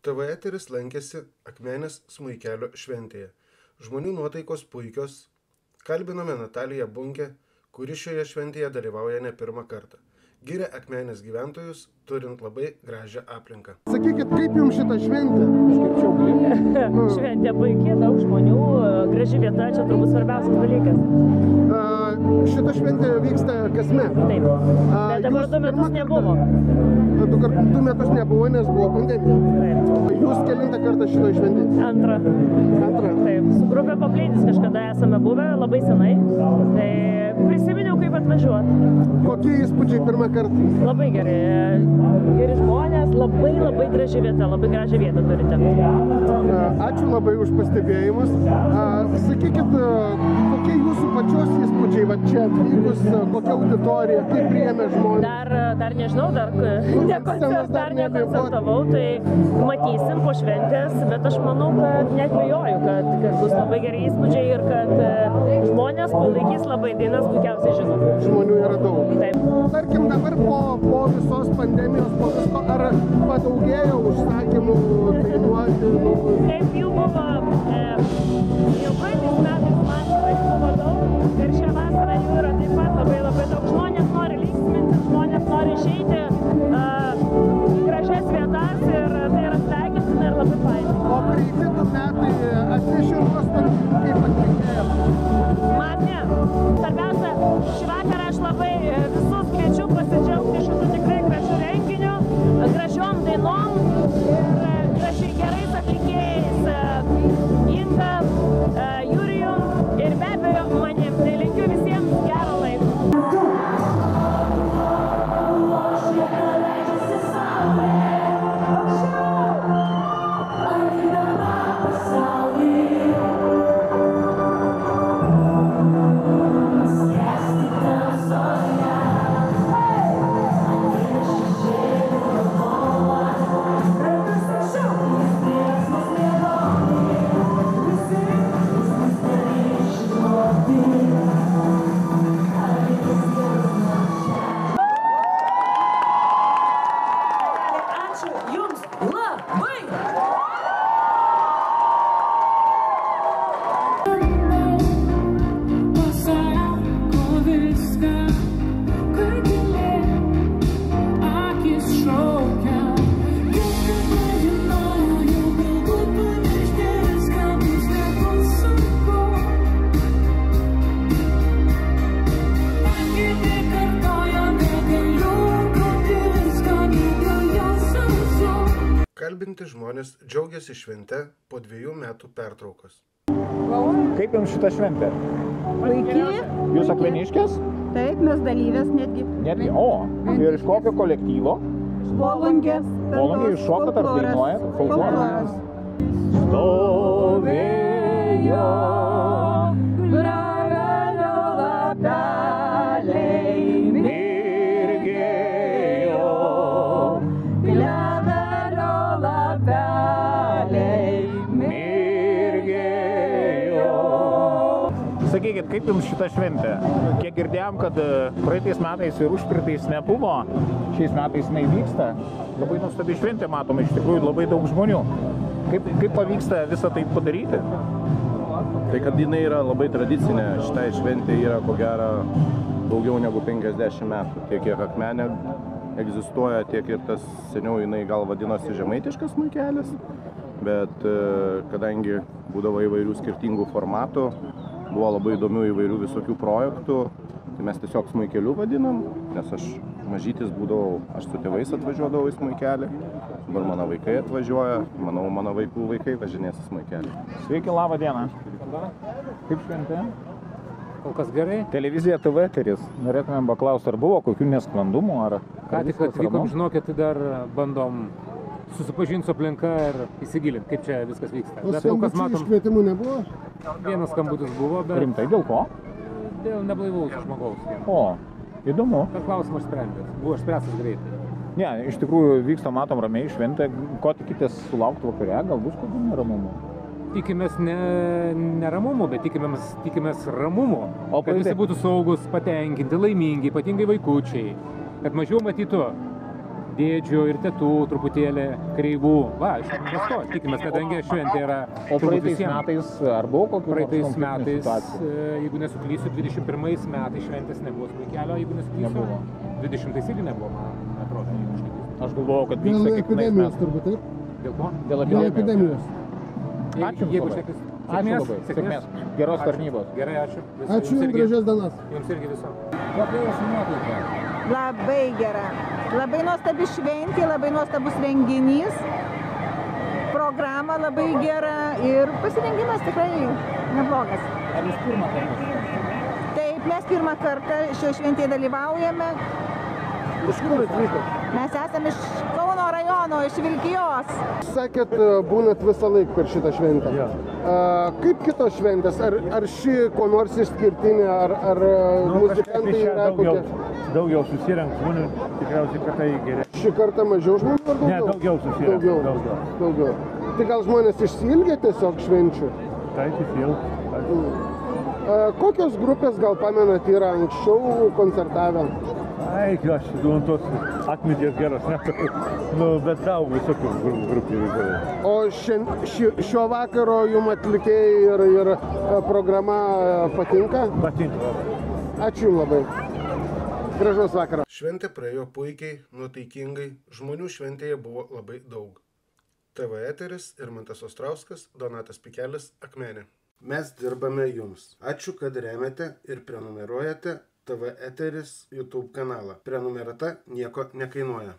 TV eteris lankėsi Akmenės smuikelio šventėje. Žmonių nuotaikos puikios. Kalbinome Nataliją Bunkę, kuri šioje šventėje dalyvauja ne pirmą kartą. Giria Akmenės gyventojus, turint labai gražią aplinką. Sakykit, kaip jums šitą šventę? Šventė puikiai, daug žmonių, graži vieta, čia turbūt svarbiausias dalykas. Šita šventė vyksta kasmet. Taip, bet dabar 2 metus nebuvo. 2 metus nebuvo, nes buvo pandemija. Taip. Jūs kelintą kartą šitoj šventėje? Antrą. Taip, su grupė Paplėdis kažkada esame buvę, labai senai. Tai prisiminiau, kaip atvažiuoti. Kokie įspūdžiai pirmą kartą? Labai geri žmonės, labai graži vieta, labai gražią vietą turite. Ačiū labai už pastebėjimus. Sakykit, kokie jūsų pačios įspūdžiai va čia atvykus, kokia auditorija, kaip priėmė žmonės? Dar nežinau, dar nekoncertavau, tai matysim po šventės, bet aš manau, kad neatvejoju, kad bus labai geri įspūdžiai ir kad žmonės palaikys labai dainas, puikiausiai žino. Žmonių yra daug. Taip. Tarkim, dabar po visos pandemijos, po visko, ar padaugėjo užsakymų dainuoti? Taip, jų buvo, jau praeitais metais man buvo daug ir šią vasarą jų yra taip pat labai daug. Žmonės nori linksmintis, žmonės nori išeiti į gražias vietas ir tai yra sveikintina ir labai fainai. O praeiti 2 metai atnešė nuostolių kaip atlikėjas? Man ne. Svarbiausia, šį vakarą aš labai visus kviečiu pasidžiaugti šitų tikrai gražių renginių, gražiom dainom ir gerais atlikėjais Inga, Jurijum ir be abejo manim. Tai linkiu visiems gero laiko. Kalbinti žmonės džiaugiasi švente po 2 metų pertraukos. Kaip jums šita šventė? Puikiai. Jūs akmeniškės? Taip, mes dalyvės netgi. O, ir iš kokio kolektyvo? Volungės. Volungė, jūs šokat ar dainuojat? Folkloras. Stovėjo gravelio lapeliai, mirgėjo gravelio lapeliai, mirgėjo. Sakykit, kaip jums šita šventė? Kiek girdėjom, kad praeitais metais ir užpraeitais nebuvo, šiais metais jinai vyksta. Labai nuostabi šventė, matome, iš tikrųjų labai daug žmonių. Kaip pavyksta visą tai padaryti? Tai kad jinai yra labai tradicinė, šitai šventė yra ko gero daugiau negu 50 metų. Tiek kiek Akmenė egzistuoja, tiek ir tas seniau jinai gal vadinosi žemaitiškas smuikelis, bet kadangi būdavo įvairių skirtingų formatų, buvo labai įdomių įvairių visokių projektų, tai mes tiesiog smuikeliu vadinam, nes aš mažytis būdavau, aš su tėvais atvažiuodavau į smuikelį, dabar mano vaikai atvažiuoja, manau, mano vaikų vaikai važinės į smuikelį. Sveiki, labą dieną. Kaip šventė? Kol kas gerai. Televizija TV eteris. Norėtumėm paklausti, ar buvo kokių nesklandumų, ar... Ką tik atvykom, žinokit, tai dar bandom susipažinti su aplinka ir įsigilinti, kaip čia viskas vyksta. O skambučių iškvietimų nebuvo? Vienas skambutis buvo, bet... Rimtai, dėl ko? Dėl neblaivaus žmogaus. O, įdomu. Bet klausimas sprendęs. Buvo išspręstas greitai. Ne, iš tikrųjų vyksta, matom, ramiai šventė. Ko tikitės sulaukti vakare? Gal bus kokių neramumų? Tikimės ne neramumų, bet tikimės ramumų. O kad visi būtų saugus, patenkinti, laimingi, ypatingai vaikučiai. Kad mažiau matytų dėdžių ir tetų truputėlį kreivų. Va, iš to tikimės, kadangi šventė yra O praeitais metais ar buvo kokių praeitais metais, jeigu nesuklysiu, 21 metais šventės nebuvo smuikelio, jeigu nesuklysiu. Nebuvo. 20 irgi nebuvo, man atrodo, jeigu aš neklystu. Aš galvojau, kad Dėl vyksta kiekvienais epidemijos metais. turbūt, taip? Dėl ko? Dėl Dėl epidemijos. epidemijos. Ačiū Jeigu labai. šnekės. Ačiū labai. Sėkmės. Geros Ačiū. tarnybos. Gerai, ačiū. Ačiū Jums, gražios dienos. Jums irgi viso. Kokia jūsų nuotaika? Labai gera. Labai nuostabi šventė, labai nuostabus renginys. Programa labai gera ir pasirengimas tikrai neblogas. Ar jūs pirmą kartą? Taip, mes pirmą kartą šioje šventėje dalyvaujame. Iš kur atvykot? Mes esame iš Kauno rajono, iš Vilkijos. Sakėt, būnat visą laiką per šitą šventę. Kaip kitos šventės? Ar ši kuo nors išskirtinė, ar muzikantai yra kokie? Daugiau susirenk žmonių, tikriausiai, kad tai geriau. Šį kartą mažiau žmonių ar daugiau? Ne, daugiau susirenka. Daugiau. Tai gal žmonės išsiilgia tiesiog švenčių? Tai susirenka. Kokios grupės, gal pamenat, yra anksčiau koncertavę? Ai, aš tos atminties geras neturiu. Nu, bet daug visokių grupių yra. O šio vakaro jums atlikėjai ir programa patinka? Patinka. Ačiū Jums labai. Gražaus vakaro. Šventė praėjo puikiai, nuotaikingai, žmonių šventėje buvo labai daug. TV eteris Irmantas Ostrauskas, Donatas Pikelis, Akmenė. Mes dirbame jums. Ačiū, kad remiate ir prenumeruojate TV eteris YouTube kanalą. Prenumerata nieko nekainuoja.